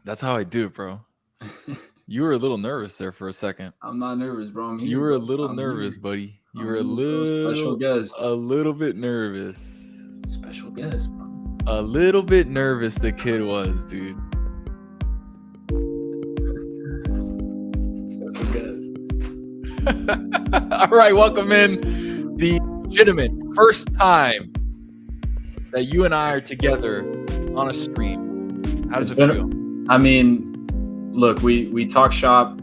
That's how I do it, bro. You were a little nervous there for a second. I'm not nervous, bro. I'm here. You were a bro. little I'm nervous, here. buddy. You I'm were here, special guest. a little bit nervous. Special guest, bro. A little bit nervous the kid was, dude. Special guest. All right, welcome in the legitimate first time that you and I are together on a stream. How does it feel? I mean, look, we talk shop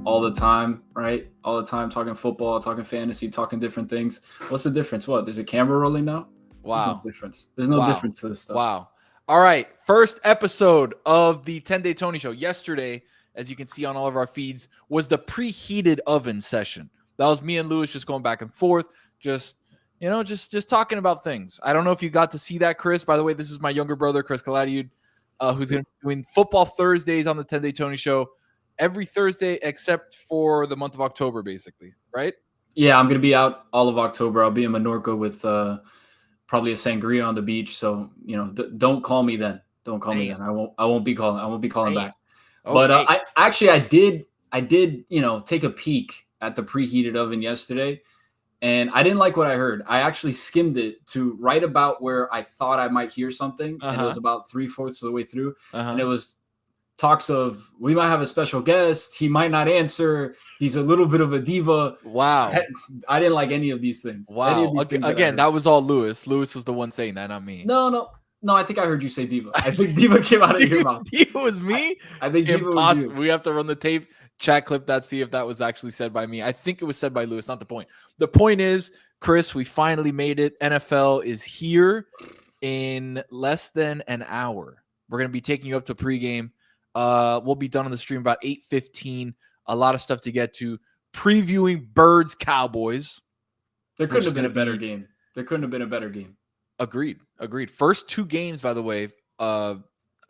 all the time, right? All the time, talking football, talking fantasy, talking different things. What's the difference? What? There's a camera rolling now? Wow. There's no difference. There's no difference to this stuff. Wow. All right. First episode of the 10-Day Tony Show. Yesterday, as you can see on all of our feeds, was the preheated oven session. That was me and Lewis just going back and forth, just talking about things. I don't know if you got to see that, Chris. By the way, this is my younger brother, Chris Kaladiud, who's going to be doing football Thursdays on the 10-Day Tony Show every Thursday except for the month of October, basically, right? Yeah, I'm going to be out all of October. I'll be in Menorca with probably a sangria on the beach. So, don't call me then. Don't call me then. I won't be calling. I won't be calling back. Okay. But I did, take a peek at the preheated oven yesterday, and I didn't like what I heard. I actually skimmed it to right about where I thought I might hear something, and it was about 3/4 of the way through, and it was talks of we might have a special guest. He might not answer. He's a little bit of a diva. Wow. I didn't like any of these things. Wow. Again, that was all Lewis. Lewis was the one saying that, not me. No. I think I heard you say diva. I think diva came out of your mouth. Diva was me? I think diva was you. We have to run the tape, chat clip that, see if that was actually said by me. I think it was said by Lewis, not the point. The point is, Chris, we finally made it. NFL is here in less than an hour. We're going to be taking you up to pregame. We'll be done on the stream about 8:15. A lot of stuff to get to. Previewing Birds Cowboys. There couldn't have been a better game. Agreed. First two games, by the way,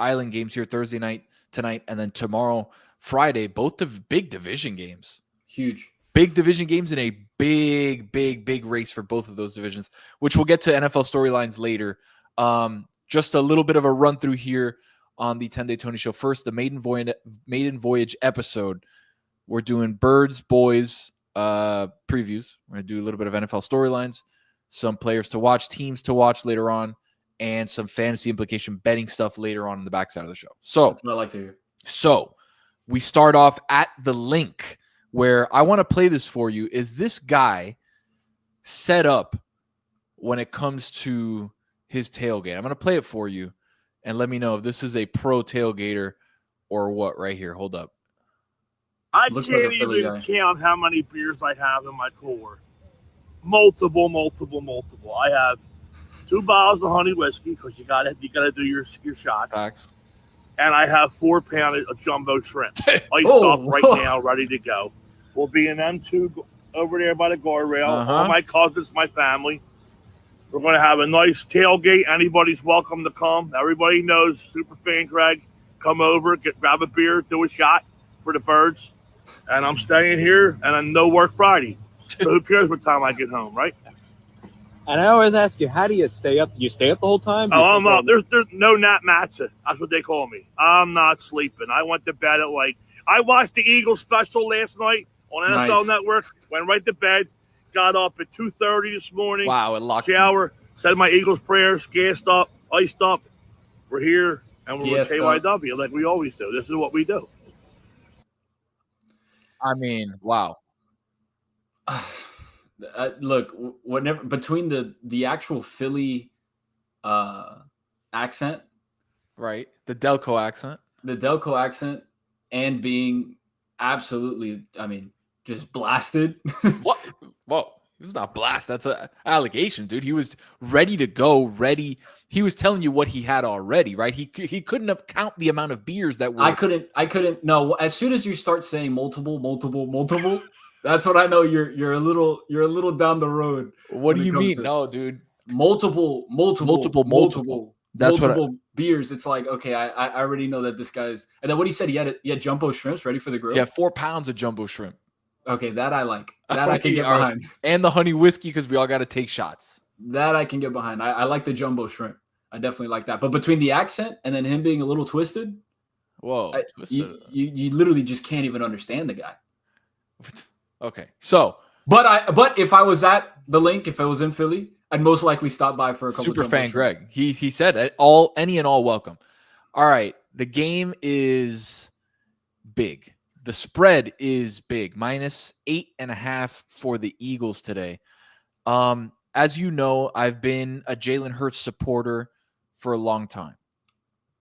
Island games here Thursday night, tonight, and then tomorrow, Friday. Both the big division games. Huge. Big division games in a big race for both of those divisions, which we'll get to NFL storylines later. Just a little bit of a run through here on the 10-Day Tony Show. First, the maiden voyage episode. We're doing Birds, Boys previews. We're going to do a little bit of NFL storylines, some players to watch, teams to watch later on, and some fantasy implication betting stuff later on in the backside of the show. So that's what I like to hear. So we start off at the link where I want to play this for you. Is this guy set up when it comes to his tailgate? I'm going to play it for you. And let me know if this is a pro tailgater or what right here. Hold up. I can't even count how many beers I have in my cooler. Multiple. I have 2 bottles of honey whiskey because you gotta do your shots. Facts. And I have 4 pounds of jumbo shrimp iced up right now, ready to go. We'll be in them 2 over there by the guardrail. All my cousins, my family. We're going to have a nice tailgate. Anybody's welcome to come. Everybody knows Superfan Greg. Come over, grab a beer, do a shot for the Birds. And I'm staying here, and I no work Friday. So who cares what time I get home, right? And I always ask you, how do you stay up? Do you stay up the whole time? Oh, I'm up. There's no nap matza. That's what they call me. I'm not sleeping. I went to bed at I watched the Eagles special last night on NFL Network. Went right to bed. Got up at 2:30 this morning. Wow, it locked shower, said my Eagles prayers, gassed up, iced up. We're here, and we're with KYW like we always do. This is what we do. I mean, wow. Look, whenever between the actual Philly accent, right? The Delco accent, and being absolutely, just blasted. What? Whoa, this is not blast. That's an allegation, dude. He was ready to go, ready. He was telling you what he had already, right? He couldn't have count the amount of beers that were. I couldn't. No, as soon as you start saying multiple, that's what I know. You're a little down the road. What do you mean? No, dude. Multiple. That's multiple beers. It's like, okay, I already know that this guy's. And then what he said, he had jumbo shrimps ready for the grill. Yeah, 4 pounds of jumbo shrimp. Okay, that I like. That I can get behind. And the honey whiskey because we all got to take shots. That I can get behind. I like the jumbo shrimp. I definitely like that. But between the accent and then him being a little twisted, Whoa. You literally just can't even understand the guy. Okay. So, but if I was at the Link, if I was in Philly, I'd most likely stop by for a couple. Super fan shrimp. Greg. He said any and all welcome. All right. The game is big. The spread is big. -8.5 for the Eagles today. As you know, I've been a Jalen Hurts supporter for a long time.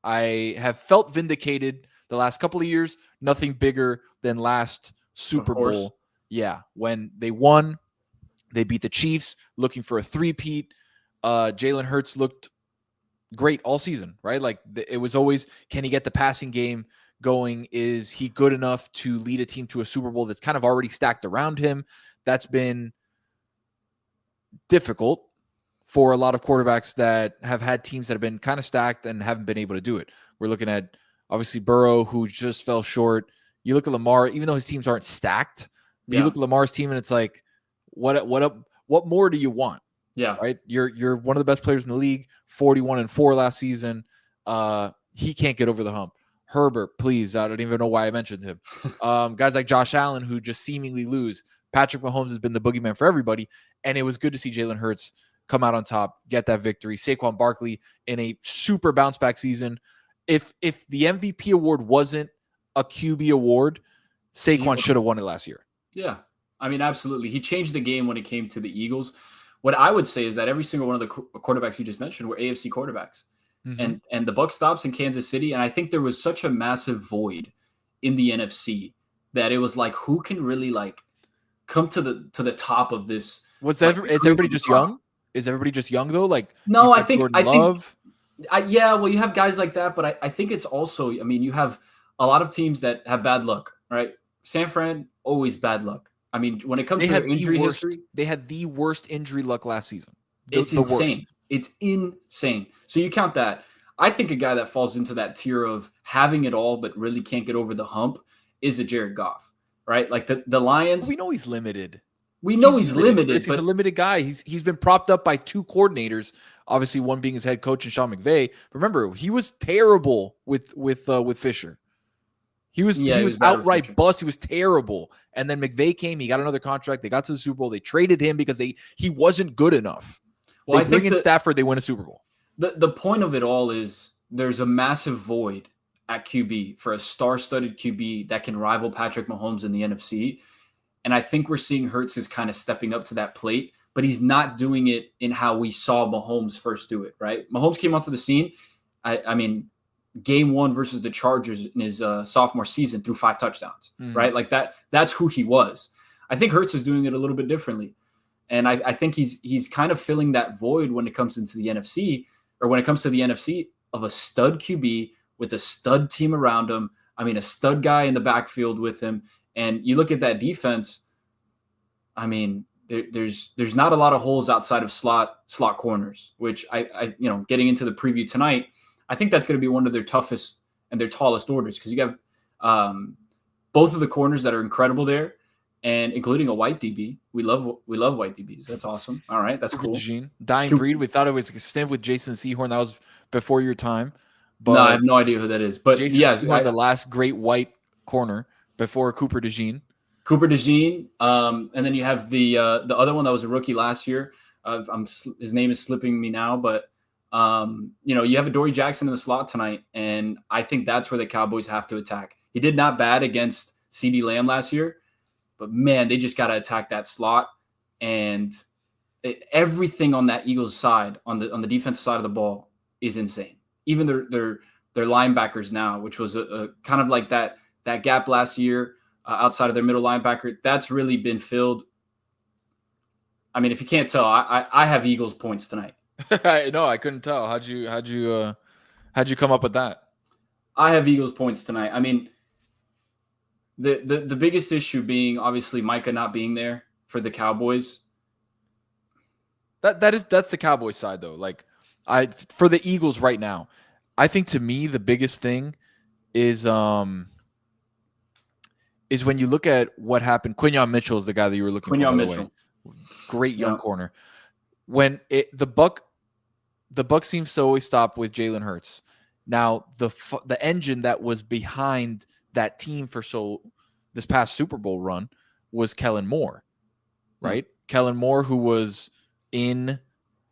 I have felt vindicated the last couple of years. Nothing bigger than last Super Bowl. Yeah, when they won, they beat the Chiefs, looking for a three-peat. Jalen Hurts looked great all season, right? Like it was always, can he get the passing game going? Is he good enough to lead a team to a Super Bowl that's kind of already stacked around him? That's been difficult for a lot of quarterbacks that have had teams that have been kind of stacked and haven't been able to do it. We're looking at obviously Burrow, who just fell short. You look at Lamar, even though his teams aren't stacked, you look at Lamar's team and it's like, what more do you want? Yeah. Right. You're one of the best players in the league, 41-4 last season. He can't get over the hump. Herbert, please. I don't even know why I mentioned him. Guys like Josh Allen, who just seemingly lose. Patrick Mahomes has been the boogeyman for everybody. And it was good to see Jalen Hurts come out on top, get that victory. Saquon Barkley in a super bounce back season. If the MVP award wasn't a QB award, Saquon should have won it last year. Yeah. I mean, absolutely. He changed the game when it came to the Eagles. What I would say is that every single one of the quarterbacks you just mentioned were AFC quarterbacks. Mm-hmm. And the buck stops in Kansas City. And I think there was such a massive void in the NFC that it was like, who can really like come to the top of this? Is everybody just young? Is everybody just young though? Like, no, I think well, you have guys like that, but I think it's also, I mean, you have a lot of teams that have bad luck, right? San Fran, always bad luck. I mean, when it comes to their injury history, they had the worst injury luck last season. It's insane. It's insane. So you count that. I think a guy that falls into that tier of having it all but really can't get over the hump is a Jared Goff, right? Like the Lions. We know he's limited. We know he's limited. He's a limited guy. He's been propped up by two coordinators, obviously one being his head coach and Sean McVay. Remember, he was terrible with Fisher. He was outright bust. He was terrible. And then McVay came. He got another contract. They got to the Super Bowl. They traded him because he wasn't good enough. Well, they bring in Stafford. They win a Super Bowl. The point of it all is there's a massive void at QB for a star-studded QB that can rival Patrick Mahomes in the NFC. And I think we're seeing Hurts is kind of stepping up to that plate, but he's not doing it in how we saw Mahomes first do it, right? Mahomes came onto the scene. I mean, game one versus the Chargers in his sophomore season threw 5 touchdowns, right? Like that's who he was. I think Hurts is doing it a little bit differently. And I think he's kind of filling that void when it comes into the NFC, or when it comes to the NFC, of a stud QB with a stud team around him. I mean, a stud guy in the backfield with him. And you look at that defense, I mean, there's not a lot of holes outside of slot corners, which I getting into the preview tonight, I think that's going to be one of their toughest and their tallest orders, because you have both of the corners that are incredible there, and including a white DB. We love white DBs. That's awesome. All right, that's cool. Dying breed. We thought it was a stint with Jason Sehorn. That was before your time. But no, I have no idea who that is. But Jason Sehorn, the last great white corner before Cooper DeJean. And then you have the other one that was a rookie last year. His name is slipping me now, but you have Adoree Jackson in the slot tonight, and I think that's where the Cowboys have to attack. He did not bad against CeeDee Lamb last year, but man, they just got to attack that slot, and everything on that Eagles side, on the defensive side of the ball, is insane. Even their linebackers now, which was a kind of like that gap last year outside of their middle linebacker, that's really been filled. I mean, if you can't tell, I have Eagles points tonight. No, I couldn't tell. How'd you come up with that? I have Eagles points tonight. I mean, the biggest issue being obviously Micah not being there for the Cowboys. That's the Cowboys side though. Like for the Eagles right now, I think to me the biggest thing is when you look at what happened. Quinyon Mitchell is the guy that you were looking for. Quinyon Mitchell, great young corner. When the buck seems to always stop with Jalen Hurts. Now, the engine that was behind that team for this past Super Bowl run was Kellen Moore, right? Kellen Moore, who was in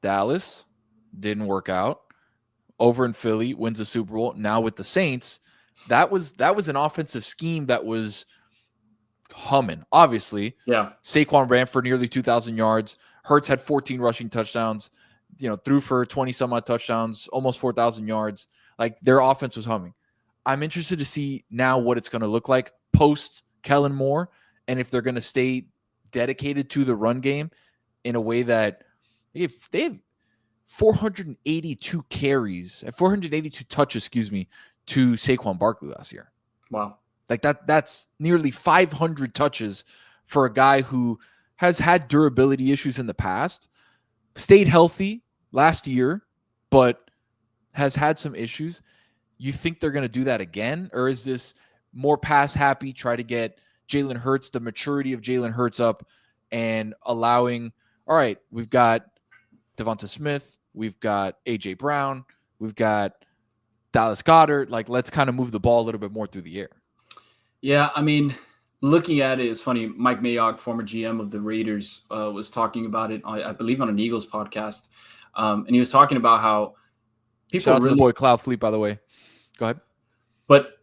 Dallas, didn't work out. Over in Philly, wins the Super Bowl. Now with the Saints, that was an offensive scheme that was humming. Obviously, Saquon ran for nearly 2,000 yards. Hurts had 14 rushing touchdowns. Threw for 20 some odd touchdowns, almost 4,000 yards. Like, their offense was humming. I'm interested to see now what it's going to look like post Kellen Moore, and if they're going to stay dedicated to the run game in a way that they have 482 carries, 482 touches, to Saquon Barkley last year. Wow. Like that's nearly 500 touches for a guy who has had durability issues in the past, stayed healthy last year, but has had some issues. You think they're going to do that again? Or is this more pass happy, try to get Jalen Hurts, the maturity of Jalen Hurts up, and allowing, all right, we've got Devonta Smith, we've got A.J. Brown, we've got Dallas Goedert. Like, let's kind of move the ball a little bit more through the air. Yeah, I mean, looking at it, it's funny. Mike Mayock, former GM of the Raiders, was talking about it, I believe, on an Eagles podcast. And he was talking about how people Shout out to the boy Cloud Fleet, by the way. Go ahead. But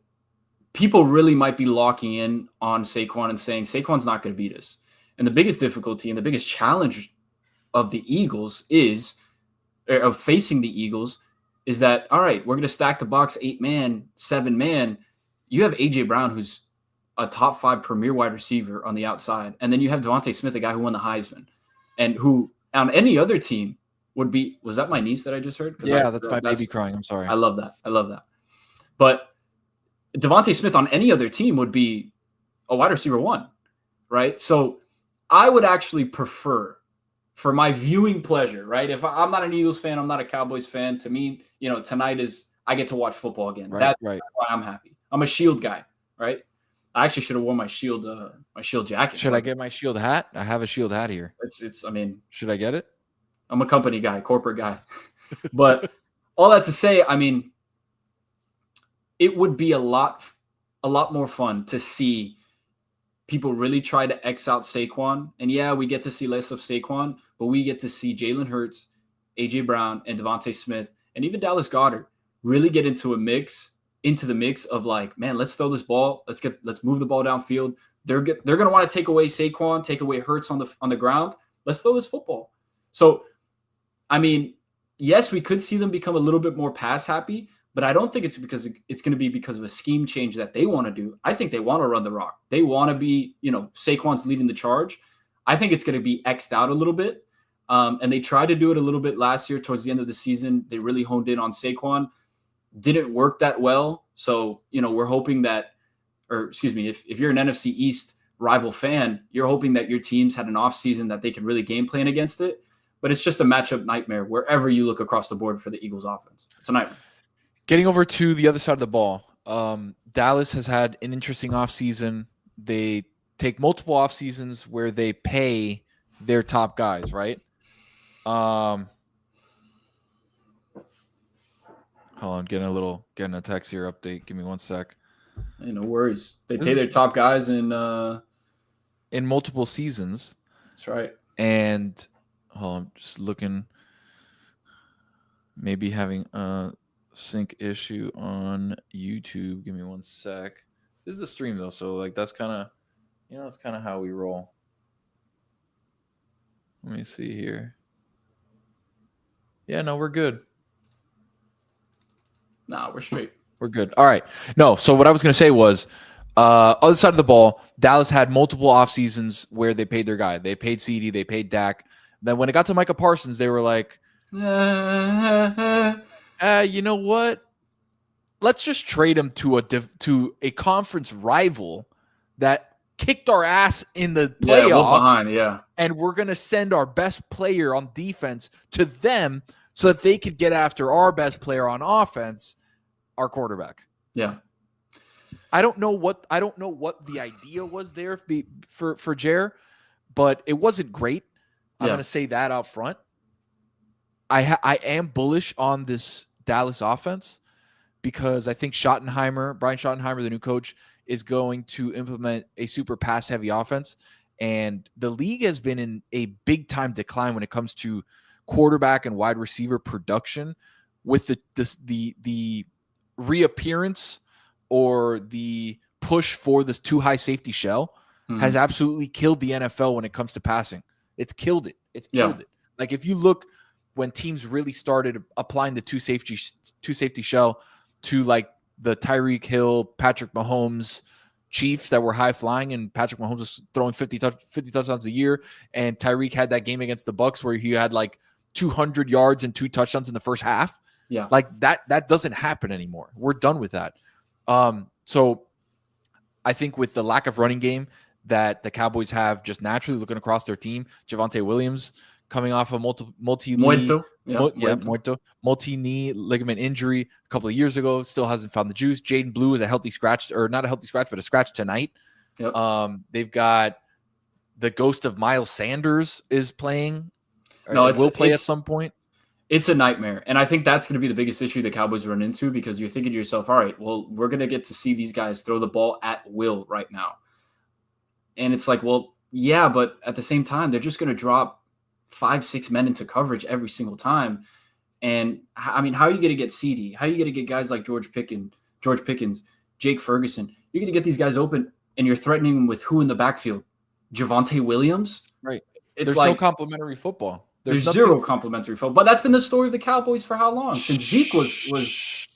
people really might be locking in on Saquon and saying Saquon's not going to beat us. And the biggest difficulty and the biggest challenge of the Eagles of facing the Eagles is that, all right, we're going to stack the box 8-man, 7-man. You have A.J. Brown, who's a top 5 premier wide receiver on the outside. And then you have Devonta Smith, a guy who won the Heisman, and who on any other team would be – was that my niece that I just heard? Yeah, that's my baby crying. I'm sorry. I love that. But Devonta Smith on any other team would be a wide receiver 1, right? So I would actually prefer, for my viewing pleasure, right? If I'm not an Eagles fan, I'm not a Cowboys fan. To me, tonight is I get to watch football again. That's why I'm happy. I'm a Shield guy, right? I actually should have worn my Shield jacket. Should I get my Shield hat? I have a Shield hat here. I mean, should I get it? I'm a company guy, corporate guy. But all that to say, I mean, it would be a lot more fun to see people really try to X out Saquon. And yeah, we get to see less of Saquon, but we get to see Jalen Hurts, A.J. Brown, and Devonta Smith, and even Dallas Goedert really get into the mix of like, man, let's throw this ball. Let's move the ball downfield. They're going to want to take away Saquon, take away Hurts on the ground. Let's throw this football. So, I mean, yes, we could see them become a little bit more pass happy, but I don't think it's going to be because of a scheme change that they want to do. I think they want to run the rock. They want to be, Saquon's leading the charge. I think it's going to be X'd out a little bit. And they tried to do it a little bit last year towards the end of the season. They really honed in on Saquon. Didn't work that well. So, we're hoping that, if you're an NFC East rival fan, you're hoping that your teams had an offseason that they can really game plan against it. But it's just a matchup nightmare wherever you look across the board for the Eagles offense. It's a nightmare. Getting over to the other side of the ball, Dallas has had an interesting offseason. They take multiple off seasons where they pay their top guys, right? Hold on, getting a text here update. Give me one sec. Hey, no worries. They pay their top guys in multiple seasons. That's right. And hold on, just looking. Maybe having a sync issue on YouTube. Give me one sec. This is a stream though, so like that's kind of, that's kind of how we roll. Let me see here. Yeah, no, we're good. Nah, we're straight. We're good. All right. No, so what I was going to say was, other side of the ball, Dallas had multiple off seasons where they paid their guy. They paid CD, they paid Dak. Then when it got to Micah Parsons, they were like, you know what? Let's just trade him to a conference rival that kicked our ass in the playoffs. And we're going to send our best player on defense to them so that they could get after our best player on offense, our quarterback. Yeah. I don't know what the idea was there for Jer, but it wasn't great. I'm going to say that out front. I am bullish on this Dallas offense because I think Brian Schottenheimer, the new coach, is going to implement a super pass-heavy offense. And the league has been in a big-time decline when it comes to quarterback and wide receiver production, with the reappearance or the push for this too high safety shell has absolutely killed the NFL when it comes to passing. It's killed it. It's killed it. Like, if you look when teams really started applying the two safety shell to like the Tyreek Hill, Patrick Mahomes Chiefs that were high flying, and Patrick Mahomes was throwing 50 touchdowns a year, and Tyreek had that game against the Bucs where he had like 200 yards and 2 touchdowns in the first half. Yeah. Like that doesn't happen anymore. We're done with that. So I think with the lack of running game that the Cowboys have just naturally looking across their team, Javonte Williams coming off a multi-knee ligament injury a couple of years ago, still hasn't found the juice. Jaden Blue is a healthy scratch, or not a healthy scratch, but a scratch tonight. Yep. They've got the ghost of Miles Sanders is playing. No, will play at some point. It's a nightmare. And I think that's going to be the biggest issue the Cowboys run into, because you're thinking to yourself, all right, well, we're going to get to see these guys throw the ball at will right now. And it's like, well, yeah, but at the same time, they're just going to drop 5-6 men into coverage every single time. And I mean, how are you going to get CD? How are you going to get guys like George Pickens, Jake Ferguson? You're going to get these guys open, and you're threatening them with who in the backfield? Javonte Williams? Right. It's There's like no complimentary football. There's zero complimentary football. But that's been the story of the Cowboys for how long? Since Zeke was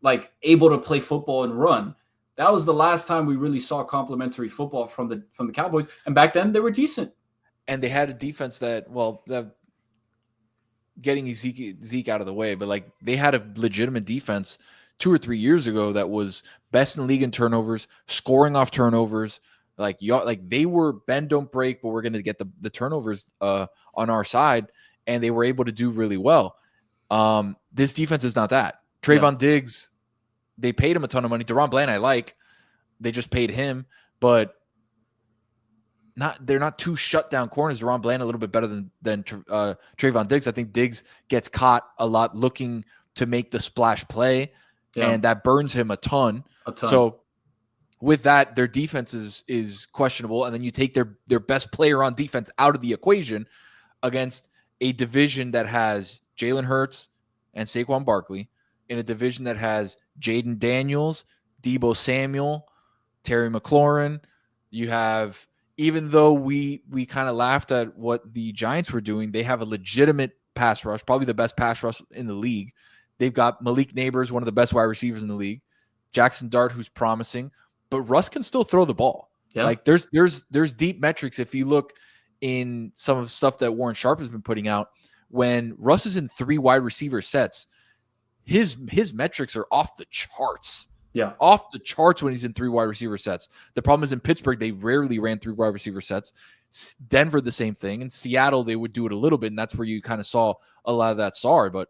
like able to play football and run. That was the last time we really saw complimentary football from the Cowboys. And back then they were decent. And they had a defense that getting Zeke out of the way, but like they had a legitimate defense 2 or 3 years ago that was best in the league in turnovers, scoring off turnovers. Like they were bend don't break, but we're going to get the turnovers on our side, and they were able to do really well. This defense is not that. Trayvon Diggs, they paid him a ton of money. Deron Bland, they just paid him, but they're not two shutdown corners. Deron Bland a little bit better than Trayvon Diggs. I think Diggs gets caught a lot looking to make the splash play, and that burns him a ton. So with that, their defense is questionable, and then you take their best player on defense out of the equation against a division that has Jalen Hurts and Saquon Barkley, in a division that has Jaden Daniels, Deebo Samuel, Terry McLaurin. You have, even though we kind of laughed at what the Giants were doing, they have a legitimate pass rush, probably the best pass rush in the league. They've got Malik Neighbors, one of the best wide receivers in the league, Jackson Dart, who's promising, but Russ can still throw the ball. Yeah. Like there's deep metrics. If you look in some of the stuff that Warren Sharp has been putting out, when Russ is in 3 wide receiver sets, his metrics are off the charts. Yeah. Off the charts when he's in 3 wide receiver sets. The problem is in Pittsburgh, they rarely ran 3 wide receiver sets. Denver, the same thing. In Seattle, they would do it a little bit, and that's where you kind of saw a lot of that star. But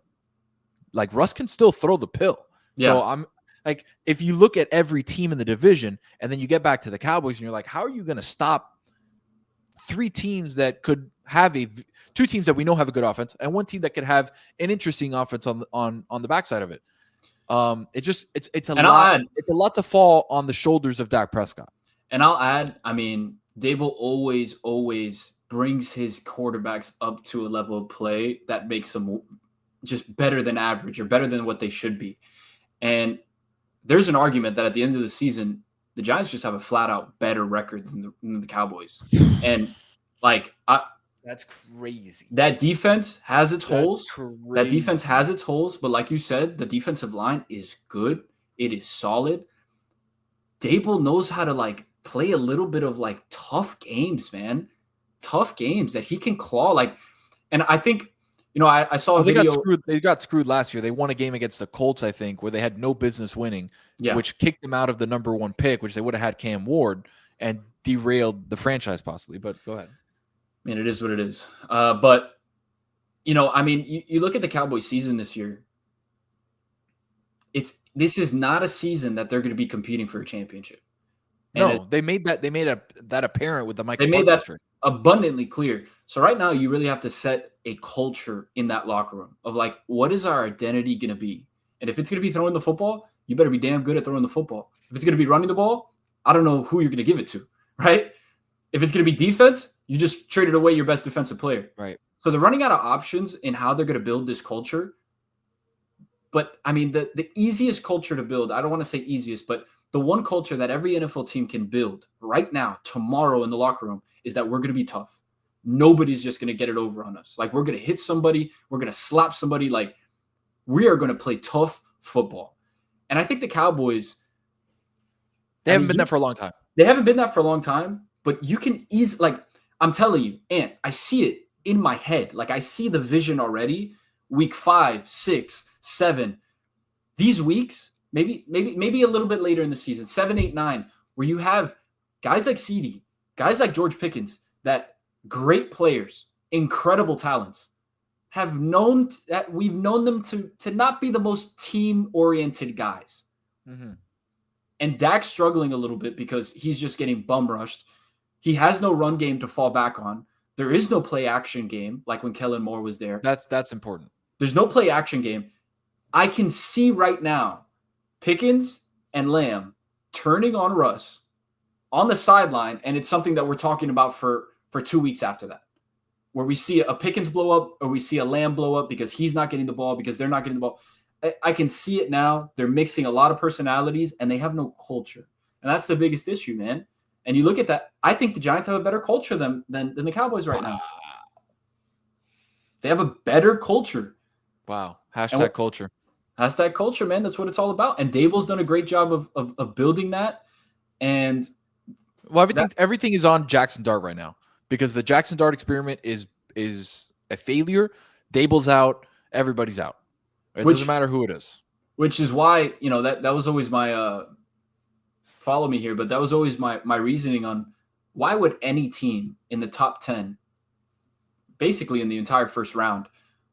like Russ can still throw the pill. Yeah. So I'm like, if you look at every team in the division, and then you get back to the Cowboys, and you're like, how are you going to stop 3 teams that could have 2 teams that we know have a good offense, and 1 team that could have an interesting offense on the backside of it? It's a lot. It's a lot to fall on the shoulders of Dak Prescott. And I'll add, I mean, Dable always brings his quarterbacks up to a level of play that makes them just better than average, or better than what they should be. And there's an argument that at the end of the season, the Giants just have a flat out better record than the Cowboys. And like, that's crazy. That defense has its holes. That defense has its holes, but like you said, the defensive line is good. It is solid. Dable knows how to like play a little bit of like tough games, man. Tough games that he can claw. Like, and I think, I saw a video. They got screwed last year. They won a game against the Colts, I think, where they had no business winning, which kicked them out of the number 1 pick, which they would have had Cam Ward, and derailed the franchise possibly. But go ahead. Man, it is what it is. But, I mean, you look at the Cowboys season this year. This is not a season that they're going to be competing for a championship. And they made that apparent with the Michael. They made that abundantly clear. So right now, you really have to set a culture in that locker room of like, what is our identity going to be? And if it's going to be throwing the football, you better be damn good at throwing the football. If it's going to be running the ball, I don't know who you're going to give it to, right? If it's going to be defense, you just traded away your best defensive player. Right. So they're running out of options in how they're going to build this culture. But, I mean, the easiest culture to build, I don't want to say easiest, but the one culture that every NFL team can build right now, tomorrow in the locker room, is that we're going to be tough. Nobody's just going to get it over on us. Like, we're going to hit somebody. We're going to slap somebody. Like, we are going to play tough football. And I think the Cowboys, they haven't been that for a long time. They haven't been that for a long time, but you can easily, like, I'm telling you, Ant, I see it in my head. Like, I see the vision already. Week 5, 6, 7. These weeks, maybe a little bit later in the season, 7, 8, 9, where you have guys like CeeDee, guys like George Pickens, that great players, incredible talents, have known that we've known them to not be the most team-oriented guys. Mm-hmm. And Dak's struggling a little bit because he's just getting bum rushed. He has no run game to fall back on. There is no play action game like when Kellen Moore was there. That's important. There's no play action game. I can see right now Pickens and Lamb turning on Russ on the sideline, and it's something that we're talking about for 2 weeks after that, where we see a Pickens blow up or we see a Lamb blow up because he's not getting the ball, because they're not getting the ball. I can see it now. They're mixing a lot of personalities, and they have no culture. And that's the biggest issue, man. And you look at that, I think the Giants have a better culture than the Cowboys right now. They have a better culture. Wow. Hashtag culture. Hashtag culture, man. That's what it's all about. And Dable's done a great job of building that. And well, everything is on Jackson Dart right now, because the Jackson Dart experiment is a failure. Dable's out. Everybody's out. It doesn't matter who it is. Which is why, that was always my follow me here, but that was always my reasoning on why would any team in the top 10, basically in the entire first round,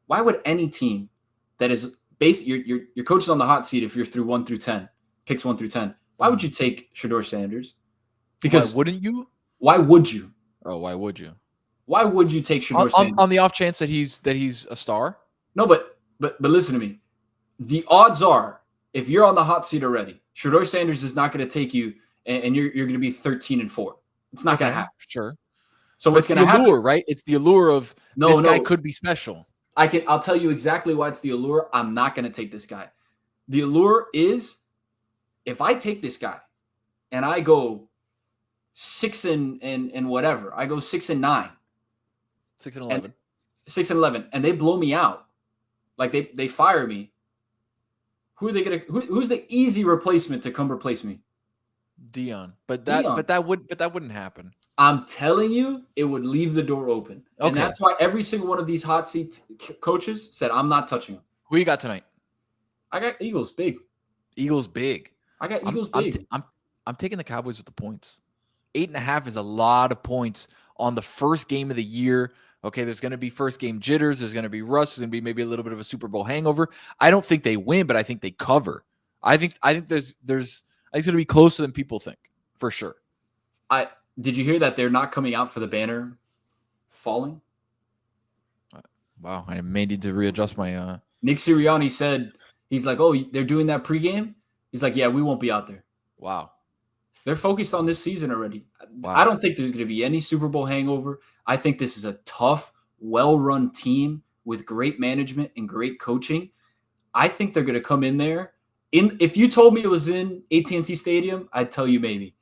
why would any team that is your coach is on the hot seat if you're through 1 through 10, picks 1 through 10, why would you take Shedeur Sanders? Because why wouldn't you? Why would you? Oh, why would you? Why would you take Shedeur Sanders? On the off chance that he's a star? No, but listen to me. The odds are, if you're on the hot seat already, Shedeur Sanders is not going to take you, and you're going to be 13-4. It's not going to happen. Sure. So what's going to happen? Allure, right? It's the allure of this guy could be special. I'll tell you exactly why it's the allure. I'm not going to take this guy. The allure is, if I take this guy and I go 6 and whatever, I go 6-9, 6-11, 6-11, and they blow me out, like they fire me. Who are they gonna? Who's the easy replacement to come replace me? Dion. But that wouldn't happen. I'm telling you, it would leave the door open. Okay. And that's why every single one of these hot seat coaches said, I'm not touching him. Who you got tonight? I got Eagles big. Eagles big. I got Eagles big. I'm taking the Cowboys with the points. 8.5 is a lot of points on the first game of the year. Okay, there's going to be first game jitters. There's going to be rust. There's going to be maybe a little bit of a Super Bowl hangover. I don't think they win, but I think they cover. I think it's going to be closer than people think, for sure. Did you hear that they're not coming out for the banner falling? Wow, I may need to readjust my. Nick Sirianni said, he's like, oh, they're doing that pregame? He's like, yeah, we won't be out there. Wow. They're focused on this season already. Wow. I don't think there's going to be any Super Bowl hangover. I think this is a tough, well-run team with great management and great coaching. I think they're going to come in there. If you told me it was in AT&T Stadium, I'd tell you maybe.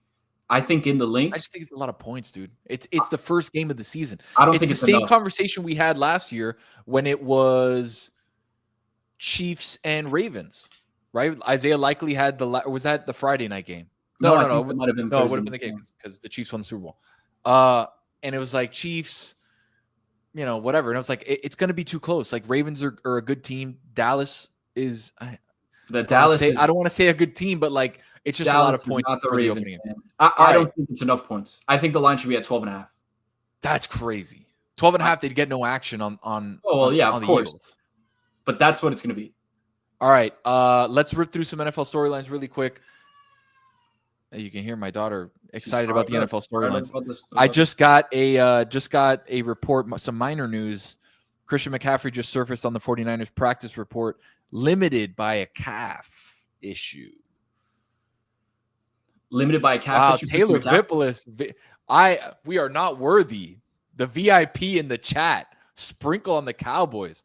I think in the link. I just think it's a lot of points, dude. It's the first game of the season. I don't think it's the same enough. Conversation we had last year when it was Chiefs and Ravens, right? Isaiah Likely had was that the Friday night game? No. It might have been. No, it would have been the game because the Chiefs won the Super Bowl. And it was like Chiefs, whatever. And I was like, it's going to be too close. Like Ravens are a good team. Dallas is. I don't want to say a good team, but like it's just Dallas a lot of points for the Ravens, opening. I don't think it's enough points. I think the line should be at 12.5. That's crazy. 12.5, they'd get no action on. Oh well, yeah, on of the course. Eagles. But that's what it's going to be. All right, let's rip through some NFL storylines really quick. You can hear my daughter excited about the NFL storylines. I just got a report, some minor news. Christian McCaffrey just surfaced on the 49ers practice report, limited by a calf issue. Limited by a calf Wow, issue. Taylor Vipolis. We are not worthy. The VIP in the chat. Sprinkle on the Cowboys.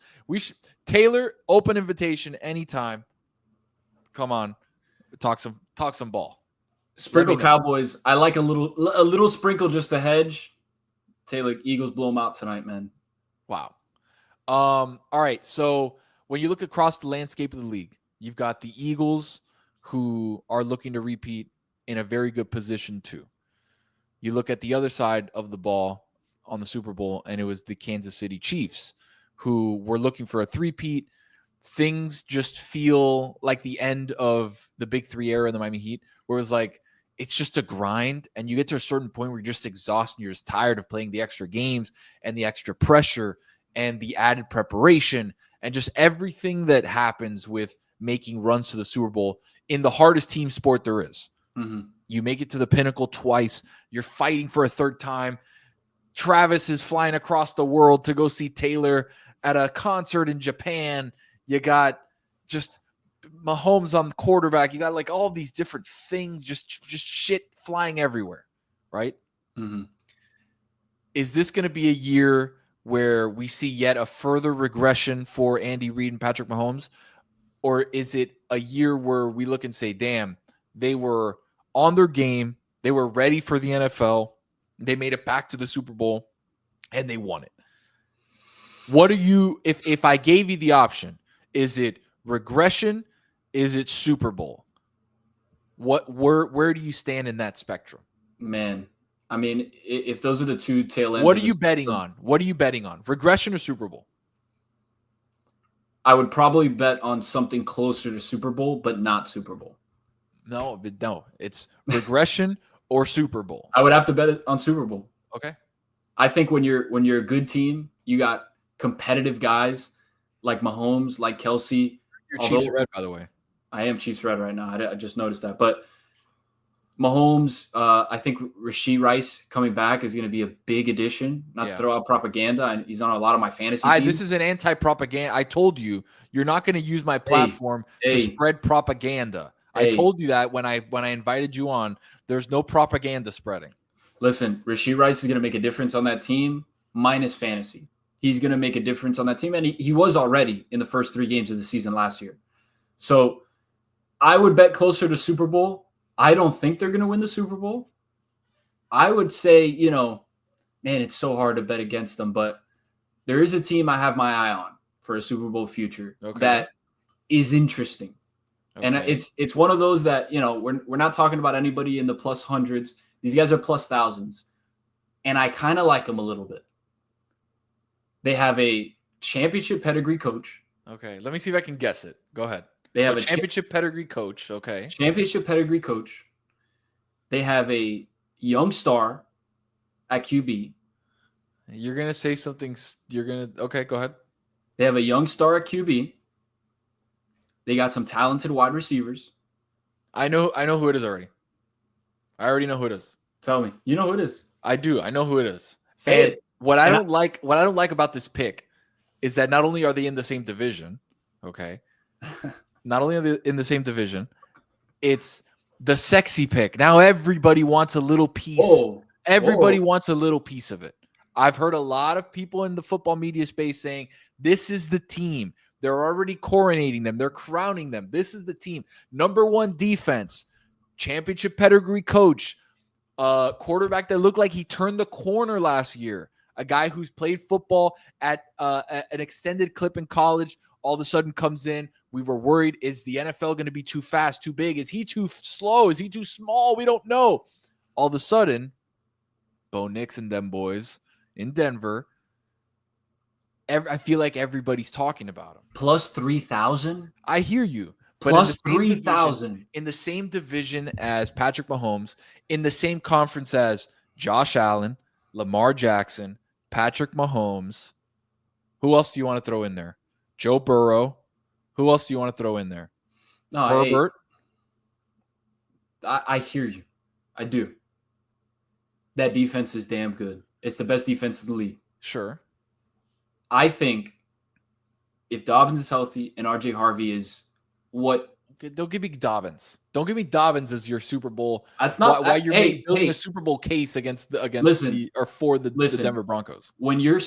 Taylor, open invitation anytime. Come on. Talk some ball. Sprinkle Cowboys. I like a little sprinkle just to hedge. Taylor, Eagles blow them out tonight, man. Wow. All right. So when you look across the landscape of the league, you've got the Eagles who are looking to repeat in a very good position too. You look at the other side of the ball on the Super Bowl, and it was the Kansas City Chiefs who were looking for a three-peat. Things just feel like the end of the Big Three era in the Miami Heat, where it was like, it's just a grind, and you get to a certain point where you're just exhausted, you're just tired of playing the extra games and the extra pressure and the added preparation and just everything that happens with making runs to the Super Bowl in the hardest team sport there is. Mm-hmm. You make it to the pinnacle twice. You're fighting for a third time. Travis is flying across the world to go see Taylor at a concert in Japan. You got just Mahomes on the quarterback. You got like all these different things, just shit flying everywhere, right? Mm-hmm. Is this going to be a year where we see yet a further regression for Andy Reid and Patrick Mahomes? Or is it a year where we look and say, damn, they were on their game. They were ready for the NFL. They made it back to the Super Bowl and they won it. What are you, if I gave you the option, is it regression? Is it Super Bowl? Where do you stand in that spectrum? Man, I mean, if those are the two tail ends. What are you betting on? What are you betting on? Regression or Super Bowl? I would probably bet on something closer to Super Bowl, but not Super Bowl. No, it's regression or Super Bowl. I would have to bet it on Super Bowl. Okay. I think when you're a good team, you got competitive guys like Mahomes, like Kelsey. You're Chiefs red, by the way. I am Chiefs red right now. I just noticed that. But Mahomes, I think Rashee Rice coming back is going to be a big addition. Not to throw out propaganda, and he's on a lot of my fantasy teams. This is an anti-propaganda. I told you, you're not going to use my platform to spread propaganda. I told you that when I invited you on. There's no propaganda spreading. Listen, Rashee Rice is going to make a difference on that team, minus fantasy. He's going to make a difference on that team, and he was already in the first 3 games of the season last year. So I would bet closer to Super Bowl. I don't think they're going to win the Super Bowl. I would say, man, it's so hard to bet against them, but there is a team I have my eye on for a Super Bowl future that is interesting. Okay. And it's one of those that, we're not talking about anybody in the plus hundreds. These guys are plus thousands. And I kind of like them a little bit. They have a championship pedigree coach. Okay, let me see if I can guess it. Go ahead. They have a championship pedigree coach. Okay. Championship pedigree coach. They have a young star at QB. You're going to say something. Okay, go ahead. They have a young star at QB. They got some talented wide receivers. I know who it is already. I already know who it is. Tell me. You know who it is. I do. I know who it is. Say it. What I don't like about this pick is that not only are they in the same division, okay? Not only are they in the same division, it's the sexy pick. Now everybody wants a little piece. Everybody wants a little piece of it. I've heard a lot of people in the football media space saying, this is the team. They're already coronating them. They're crowning them. This is the team. Number 1 defense, championship pedigree coach, quarterback that looked like he turned the corner last year. A guy who's played football at an extended clip in college all of a sudden comes in. We were worried, is the NFL going to be too fast, too big? Is he too slow? Is he too small? We don't know. All of a sudden, Bo Nix and them boys in Denver, I feel like everybody's talking about him. Plus 3,000? I hear you. Plus 3,000. In the same division as Patrick Mahomes, in the same conference as Josh Allen, Lamar Jackson, Patrick Mahomes. Who else do you want to throw in there? Joe Burrow. Who else do you want to throw in there? Herbert. I hear you. I do. That defense is damn good. It's the best defense in the league. Sure. I think if Dobbins is healthy and RJ Harvey is what. Don't give me Dobbins. Don't give me Dobbins as your Super Bowl. That's not why you're building a Super Bowl case against the listen, Denver Broncos. When the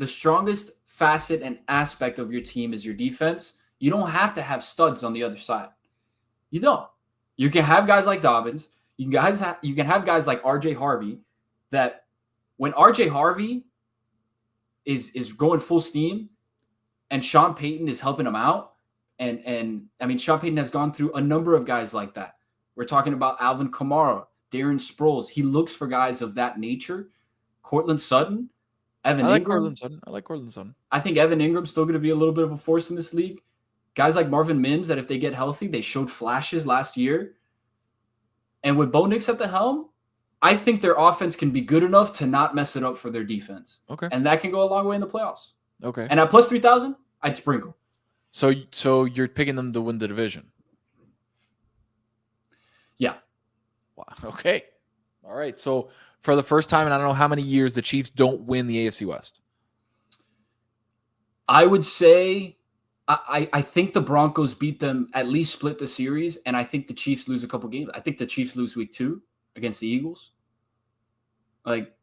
strongest facet and aspect of your team is your defense, you don't have to have studs on the other side. You don't. You can have guys like Dobbins. You can have guys like RJ Harvey that when RJ Harvey is going full steam and Sean Payton is helping him out. And I mean, Sean Payton has gone through a number of guys like that. We're talking about Alvin Kamara, Darren Sproles. He looks for guys of that nature. Cortland Sutton, Evan Ingram. I like Cortland Sutton. I think Evan Ingram's still going to be a little bit of a force in this league. Guys like Marvin Mims that if they get healthy, they showed flashes last year. And with Bo Nix at the helm, I think their offense can be good enough to not mess it up for their defense. Okay. And that can go a long way in the playoffs. Okay. And at plus 3,000, I'd sprinkle. So you're picking them to win the division? Yeah. Wow. Okay. All right. So for the first time in I don't know how many years, the Chiefs don't win the AFC West. I would say I think the Broncos beat them, at least split the series, and I think the Chiefs lose a couple games. I think the Chiefs lose week 2 against the Eagles. Like,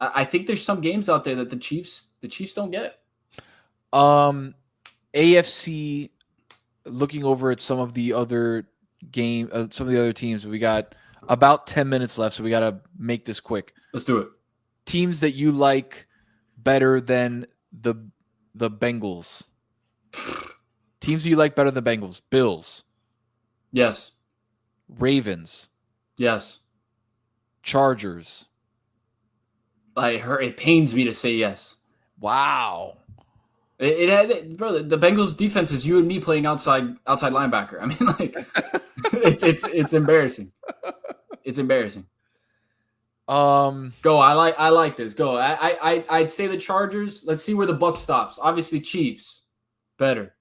I think there's some games out there that the Chiefs don't get. AFC, looking over at some of the other teams, we got about 10 minutes left, so we got to make this quick. Let's do it. Teams that you like better than the Bengals. Teams that you like better than the Bengals. Bills. Yes. Ravens. Yes. Chargers. It pains me to say yes. Wow. Bro, the Bengals defense is you and me playing outside linebacker. I mean, like, it's embarrassing. It's embarrassing. Go. I like this. Go. I'd say the Chargers. Let's see where the buck stops. Obviously, Chiefs better.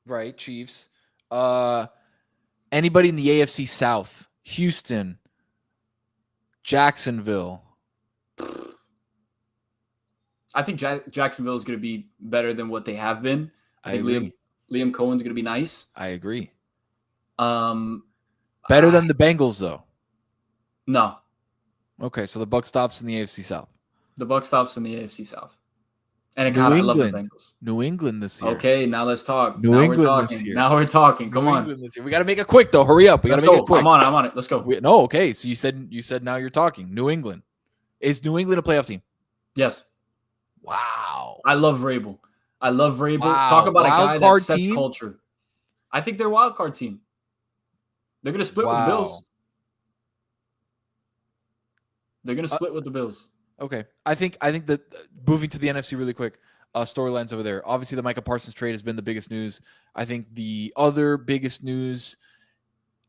Right, Chiefs. Anybody in the AFC South? Houston. Jacksonville. I think Jacksonville is going to be better than what they have been. I agree. Liam Cohen's going to be nice. I agree. Better than the Bengals, though. No. Okay, so the buck stops in the AFC South. The buck stops in the AFC South. And God, I love the Bengals. New England this year. Okay, now let's talk. Now we're talking. Come on. We got to make it quick, though. Hurry up. We got to make it quick. I'm on it. Let's go. Okay. So you said now you're talking. New England. Is New England a playoff team? Yes. Wow. I love Vrabel. Wow. Talk about wild a guy that sets culture. I think they're a wild card team. They're going to split with the Bills. They're going to split with the Bills. Okay. I think that moving to the NFC really quick, storylines over there. Obviously, the Micah Parsons trade has been the biggest news. I think the other biggest news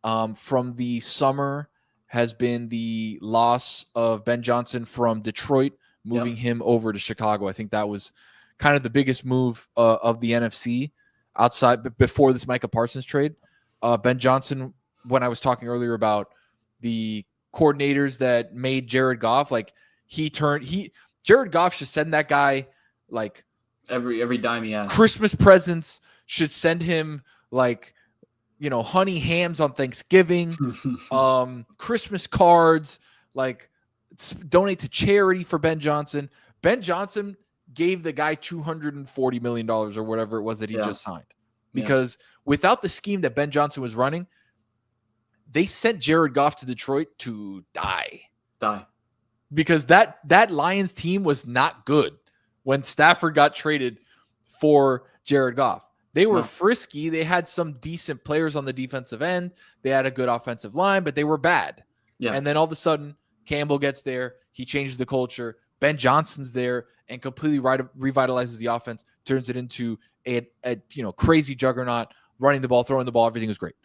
from the summer has been the loss of Ben Johnson from Detroit, moving him over to Chicago. I think that was kind of the biggest move of the NFC outside before this Micah Parsons trade. Ben Johnson, when I was talking earlier about the coordinators that made Jared Goff, like Jared Goff should send that guy like every dime he has. Christmas presents, should send him like, honey hams on Thanksgiving, Christmas cards, like donate to charity for Ben Johnson. Ben Johnson gave the guy $240 million or whatever it was that he just signed. Because without the scheme that Ben Johnson was running, they sent Jared Goff to Detroit to die. Because that Lions team was not good when Stafford got traded for Jared Goff. They were frisky. They had some decent players on the defensive end. They had a good offensive line, but they were bad. Yeah. And then all of a sudden, Campbell gets there. He changes the culture. Ben Johnson's there and completely revitalizes the offense, turns it into a crazy juggernaut, running the ball, throwing the ball. Everything was great.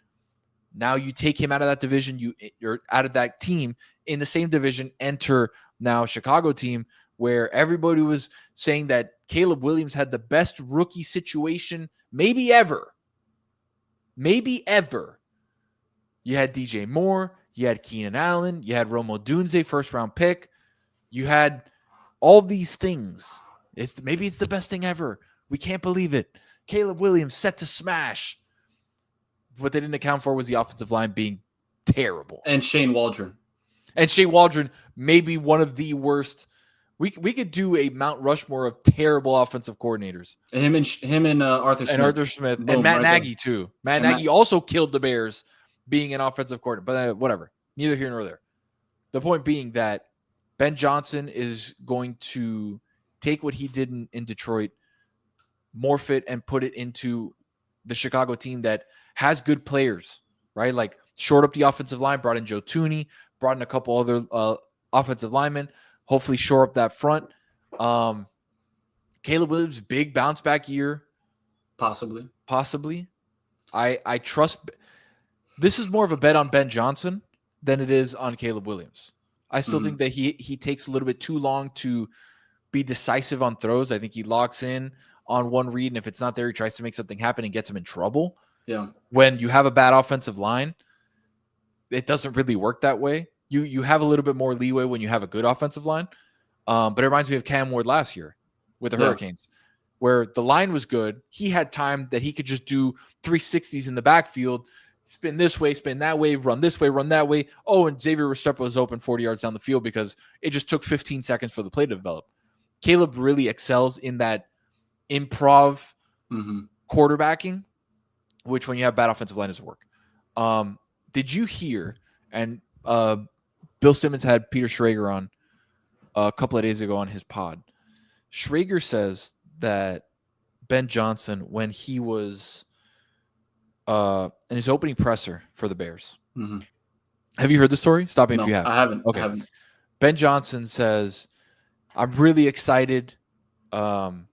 Now you take him out of that division. You're out of that team. In the same division, enter now Chicago team, where everybody was saying that Caleb Williams had the best rookie situation maybe ever. Maybe ever. You had DJ Moore. You had Keenan Allen. You had Rome Odunze, first-round pick. You had all these things. Maybe it's the best thing ever. We can't believe it. Caleb Williams set to smash. What they didn't account for was the offensive line being terrible. And Shane Waldron. May be one of the worst. We could do a Mount Rushmore of terrible offensive coordinators. Him and Arthur Smith. And Arthur Smith. Boom, and Matt right Nagy, too. Matt Nagy also killed the Bears being an offensive coordinator. But whatever. Neither here nor there. The point being that Ben Johnson is going to take what he did in Detroit, morph it, and put it into the Chicago team that has good players, right? Like, shored up the offensive line, brought in Joe Thuney, brought in a couple other offensive linemen, hopefully shore up that front. Caleb Williams, big bounce back year. Possibly. I trust. This is more of a bet on Ben Johnson than it is on Caleb Williams. I still think that he takes a little bit too long to be decisive on throws. I think he locks in on one read, and if it's not there, he tries to make something happen and gets him in trouble. Yeah. When you have a bad offensive line, it doesn't really work that way. You have a little bit more leeway when you have a good offensive line. But it reminds me of Cam Ward last year with the Hurricanes, where the line was good. He had time that he could just do 360s in the backfield, spin this way, spin that way, run this way, run that way. Oh, and Xavier Restrepo was open 40 yards down the field because it just took 15 seconds for the play to develop. Caleb really excels in that improv quarterbacking, which when you have bad offensive line doesn't work. Did you hear, and Bill Simmons had Peter Schrager on a couple of days ago on his pod. Schrager says that Ben Johnson, when he was in his opening presser for the Bears. Have you heard the story? Stop me if you have. I haven't. Okay. I haven't. Ben Johnson says, I'm really excited. Staying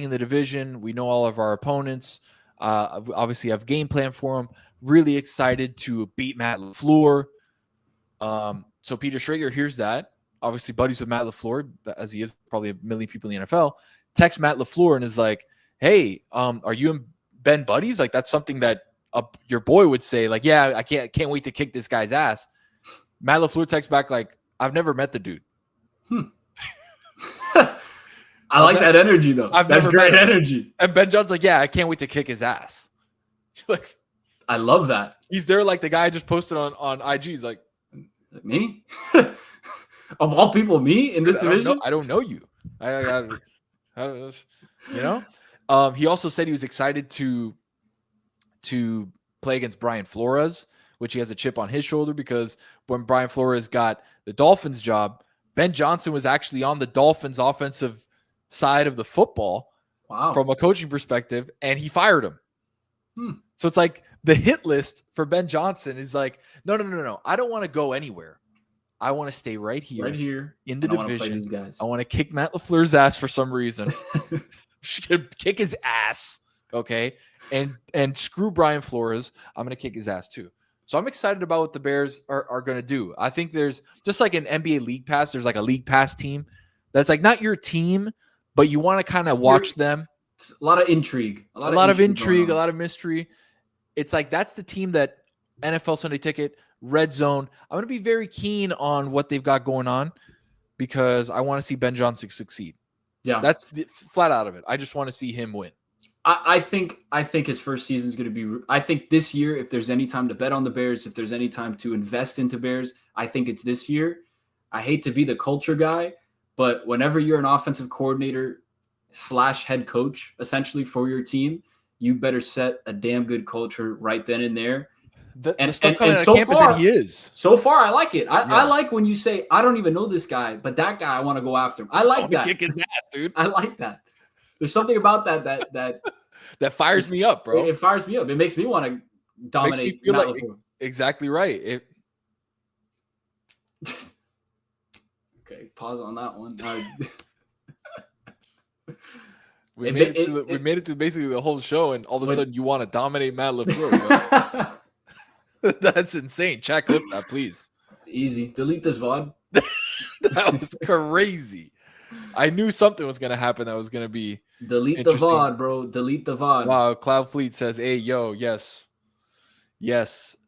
in the division. We know all of our opponents. Obviously have game plan for them. Really excited to beat Matt LaFleur. So Peter Schrager hears that. Obviously buddies with Matt LaFleur, as he is probably a million people in the NFL. Texts Matt LaFleur and is like, hey, are you and Ben buddies? Like, that's something that your boy would say. Like, yeah, I can't wait to kick this guy's ass. Matt LaFleur texts back like, I've never met the dude. I like that energy, though. That's great energy. And Ben Johnson's like, yeah, I can't wait to kick his ass. Like, I love that. He's there like the guy I just posted on IG. He's like, me? Of all people, me in this division? I don't know you. He also said he was excited to play against Brian Flores, which he has a chip on his shoulder because when Brian Flores got the Dolphins job, Ben Johnson was actually on the Dolphins offensive side of the football from a coaching perspective, and he fired him. So it's like the hit list for Ben Johnson is like, no. I don't want to go anywhere. I want to stay right here in the division. I want to kick Matt LaFleur's ass for some reason. Kick his ass, okay? And screw Brian Flores. I'm going to kick his ass too. So I'm excited about what the Bears are going to do. I think there's just like an NBA League Pass. There's like a League Pass team that's like not your team, but you want to kind of watch them. A lot of intrigue. A lot of intrigue, a lot of mystery. It's like that's the team that NFL Sunday Ticket, Red Zone. I'm going to be very keen on what they've got going on because I want to see Ben Johnson succeed. Yeah. That's flat out of it. I just want to see him win. I think his first season is going to be – I think this year, if there's any time to bet on the Bears, if there's any time to invest into Bears, I think it's this year. I hate to be the culture guy, but whenever you're an offensive coordinator / head coach, essentially, for your team, you better set a damn good culture right then and there. The stuff coming out of camp is that he is. So far, I like it. I like when you say, I don't even know this guy, but that guy, I want to go after him. I like that. Kick his ass, dude. I like that. There's something about that that fires me up, bro. It fires me up. It makes me want to dominate. Makes me feel like exactly right. Okay, pause on that one. We made it to basically the whole show, and all of a sudden you want to dominate Matt LaFleur. That's insane. Chat clip that, please. Easy. Delete this VOD. That was crazy. I knew something was going to happen that was going to be delete the VOD, bro. Delete the VOD. Wow. Cloud Fleet says, hey, yo, yes.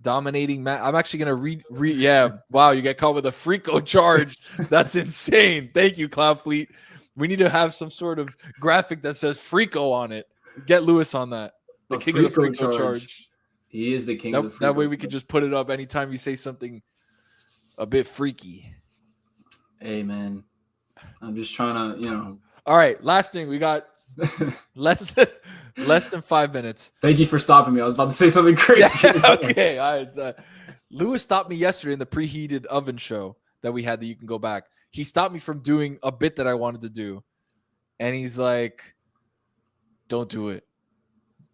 Dominating Matt. I'm actually going to read. Yeah. Wow. You got caught with a Frico charge. That's insane. Thank you, Cloud Fleet. We need to have some sort of graphic that says Frico on it. Get Lewis on that. The king of the Frico charge. He is the king of the Frico. That way we could just put it up anytime you say something a bit freaky. Hey, man. I'm just trying to, All right, last thing. We got less than 5 minutes. Thank you for stopping me. I was about to say something crazy. Okay. All right. Lewis stopped me yesterday in the preheated oven show that we had that you can go back. He stopped me from doing a bit that I wanted to do. And he's like, don't do it.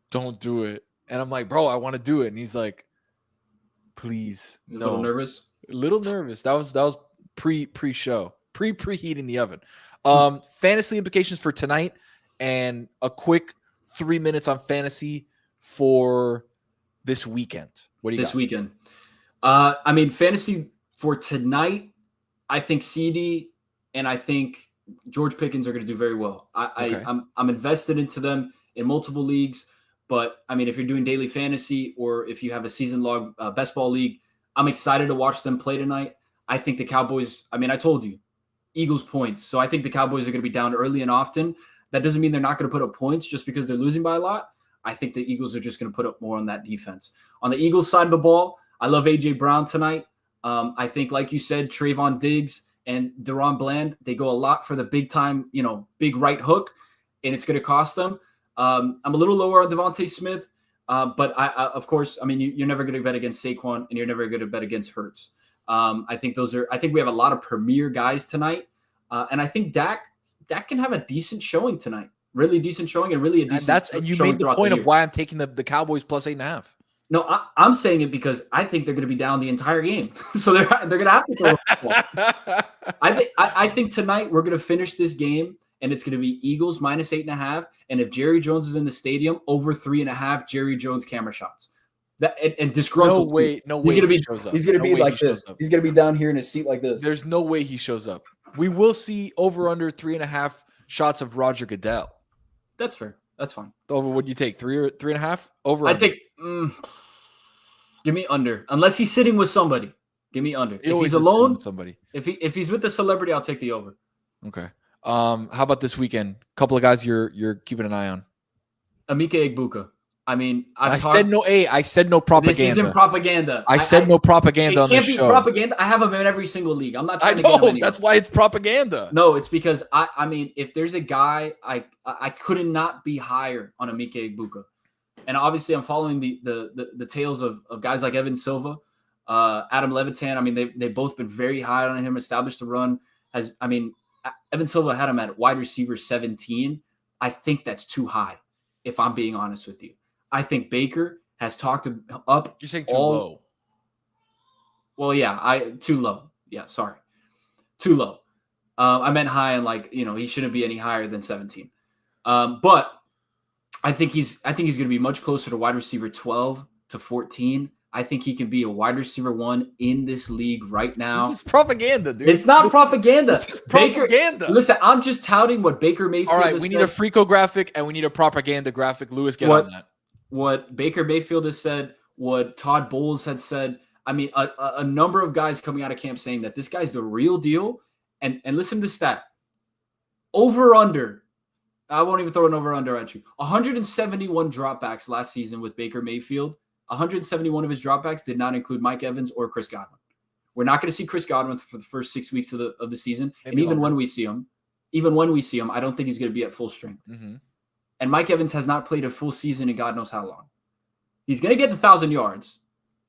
Don't do it. And I'm like, bro, I want to do it. And he's like, please. A little nervous? A little nervous. That was pre-show. Preheating the oven. Fantasy implications for tonight and a quick 3 minutes on fantasy for this weekend. What do you got? This weekend. Fantasy for tonight, I think CD and I think George Pickens are going to do very well. I'm invested into them in multiple leagues, but if you're doing daily fantasy or if you have a season log best ball league, I'm excited to watch them play tonight. I think the Cowboys, I told you, Eagles points. So I think the Cowboys are going to be down early and often. That doesn't mean they're not going to put up points just because they're losing by a lot. I think the Eagles are just going to put up more on that defense. On the Eagles side of the ball, I love A.J. Brown tonight. I think, like you said, Trayvon Diggs and Deron Bland, they go a lot for the big time, big right hook, and it's going to cost them. I'm a little lower on Devontae Smith, but I of course, you're never going to bet against Saquon, and you're never going to bet against Hurts. I think we have a lot of premier guys tonight, and I think Dak can have a decent showing tonight, really decent showing, and really a decent. And you made the point of why I'm taking the Cowboys plus 8.5. No, I'm saying it because I think they're going to be down the entire game, so they're going to have to throw. I think tonight we're going to finish this game, and it's going to be Eagles minus 8.5, and if Jerry Jones is in the stadium, over 3.5 Jerry Jones camera shots. That and disgruntled. No way. He's going to be like this. He's going to be down here in his seat like this. There's no way he shows up. We will see over under 3.5 shots of Roger Goodell. That's fair. That's fine. Over what do you take? 3 or 3.5? Over. I take. Give me under. Unless he's sitting with somebody, give me under. If he's alone, somebody. If he's with a celebrity, I'll take the over. Okay. How about this weekend? A couple of guys you're keeping an eye on. Emeka Egbuka. I said no propaganda. This isn't propaganda. I said no propaganda on this show. It can't be propaganda. I have him in every single league. I'm not trying to get him anywhere. That's why it's propaganda. No, it's because if there's a guy, I could not be higher on Emeka Egbuka. And obviously I'm following the tales of guys like Evan Silva, Adam Levitan. They've both been very high on him, established the run. Evan Silva had him at wide receiver 17. I think that's too high, if I'm being honest with you. I think Baker has talked up. You're saying too low. Well, yeah, too low. Yeah, sorry. Too low. I meant high and he shouldn't be any higher than 17. But I think he's going to be much closer to wide receiver 12 to 14. I think he can be a wide receiver 1 in this league right now. This is propaganda, dude. It's not propaganda. This is propaganda. Baker, listen, I'm just touting what Baker Mayfield All right, we need a Frico graphic and we need a propaganda graphic. Lewis, get on that. What Baker Mayfield has said, what Todd Bowles had said. A number of guys coming out of camp saying that this guy's the real deal. And listen to the stat. Over-under. I won't even throw an over-under at you. 171 dropbacks last season with Baker Mayfield. 171 of his dropbacks did not include Mike Evans or Chris Godwin. We're not going to see Chris Godwin for the first 6 weeks of the season. Maybe and even when we see him, I don't think he's going to be at full strength. Mm-hmm. And Mike Evans has not played a full season in God knows how long. He's going to get 1,000 yards.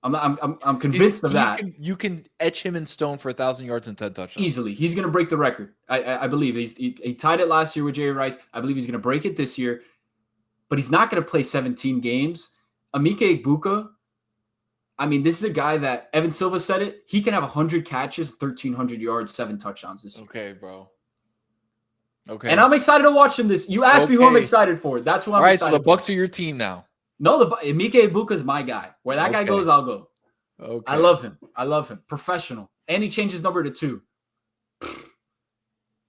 I'm convinced of that. You can etch him in stone for 1,000 yards and 10 touchdowns. Easily. He's going to break the record. I believe. He tied it last year with Jerry Rice. I believe he's going to break it this year. But he's not going to play 17 games. Emeka Egbuka, this is a guy that Evan Silva said it. He can have 100 catches, 1,300 yards, 7 touchdowns this year. Okay, bro. Okay. And I'm excited to watch him this. You asked me who I'm excited for. That's what I'm excited for. All right, so the Bucs are your team now. No, Emeka Egbuka is my guy. Where that guy goes, I'll go. Okay. I love him. Professional. And he changed his number to 2.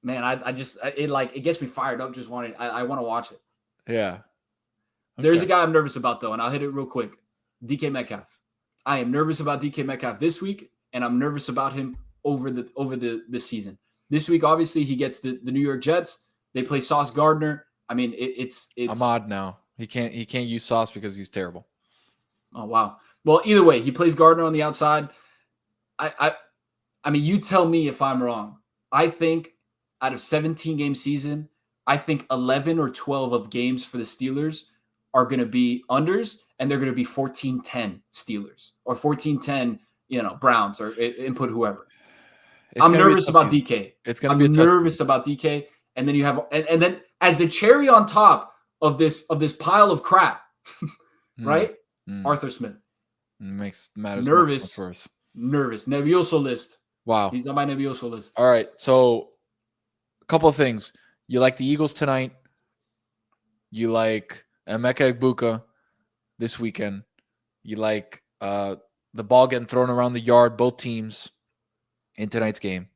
Man, it gets me fired up just wanting. I want to watch it. Yeah. Okay. There's a guy I'm nervous about though, and I'll hit it real quick. DK Metcalf. I am nervous about DK Metcalf this week, and I'm nervous about him over the season. This week, obviously, he gets the New York Jets. They play Sauce Gardner. I mean, it's Ahmad now. He can't use Sauce because he's terrible. Oh wow. Well, either way, he plays Gardner on the outside. I mean, you tell me if I'm wrong. I think out of 17-game season, I think 11 or 12 of games for the Steelers are going to be unders, and they're going to be 14-10 Steelers or 14-10, Browns or input whoever. I'm nervous about DK. It's going to be a nervous about DK. And then you have, and then as the cherry on top of this pile of crap, right? Arthur Smith makes matters nervous. Worse. Nervous. Nervioso list. Wow. He's on my nervioso list. All right. So a couple of things. You like the Eagles tonight. You like Emeka Egbuka this weekend. You like the ball getting thrown around the yard, both teams in tonight's game.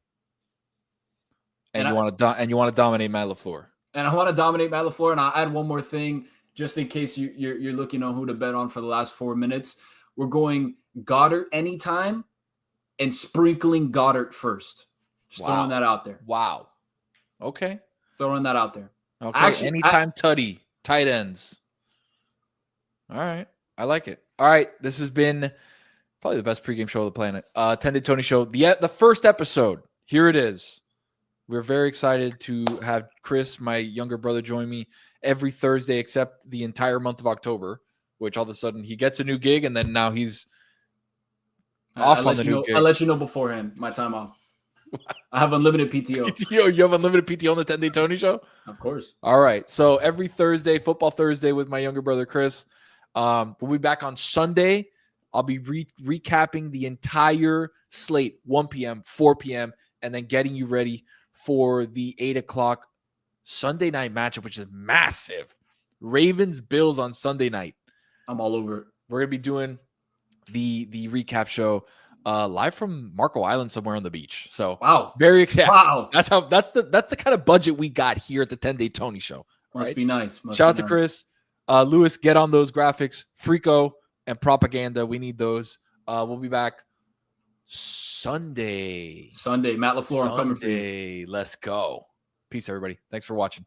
And you want to dominate Matt LaFleur. And I want to dominate Matt LaFleur. And I'll add one more thing, just in case you're looking on who to bet on for the last 4 minutes. We're going Goddard anytime and sprinkling Goddard first. Just throwing that out there. Wow. Okay. Throwing that out there. Okay. Actually, anytime Tutty, tight ends. All right. I like it. All right. This has been probably the best pregame show of the planet. 10-Day Tony Show. The first episode. Here it is. We're very excited to have Chris, my younger brother, join me every Thursday except the entire month of October, which all of a sudden he gets a new gig, and then now he's off on the new gig. I'll let you know beforehand my time off. I have unlimited PTO. You have unlimited PTO on the 10-Day Tony Show? Of course. All right. So every Thursday, Football Thursday with my younger brother, Chris. We'll be back on Sunday. I'll be recapping the entire slate, 1 p.m., 4 p.m., and then getting you ready for the 8 o'clock Sunday night matchup, which is massive. Ravens-Bills on Sunday night. I'm all over it. We're going to be doing the recap show live from Marco Island somewhere on the beach. So wow, very excited. Wow. That's the kind of budget we got here at the 10-Day Tony Show. Must be nice. Shout out to Chris. Lewis, get on those graphics. Frico and propaganda. We need those. We'll be back Sunday. Matt LaFleur, I'm coming for you. Let's go. Peace, everybody. Thanks for watching.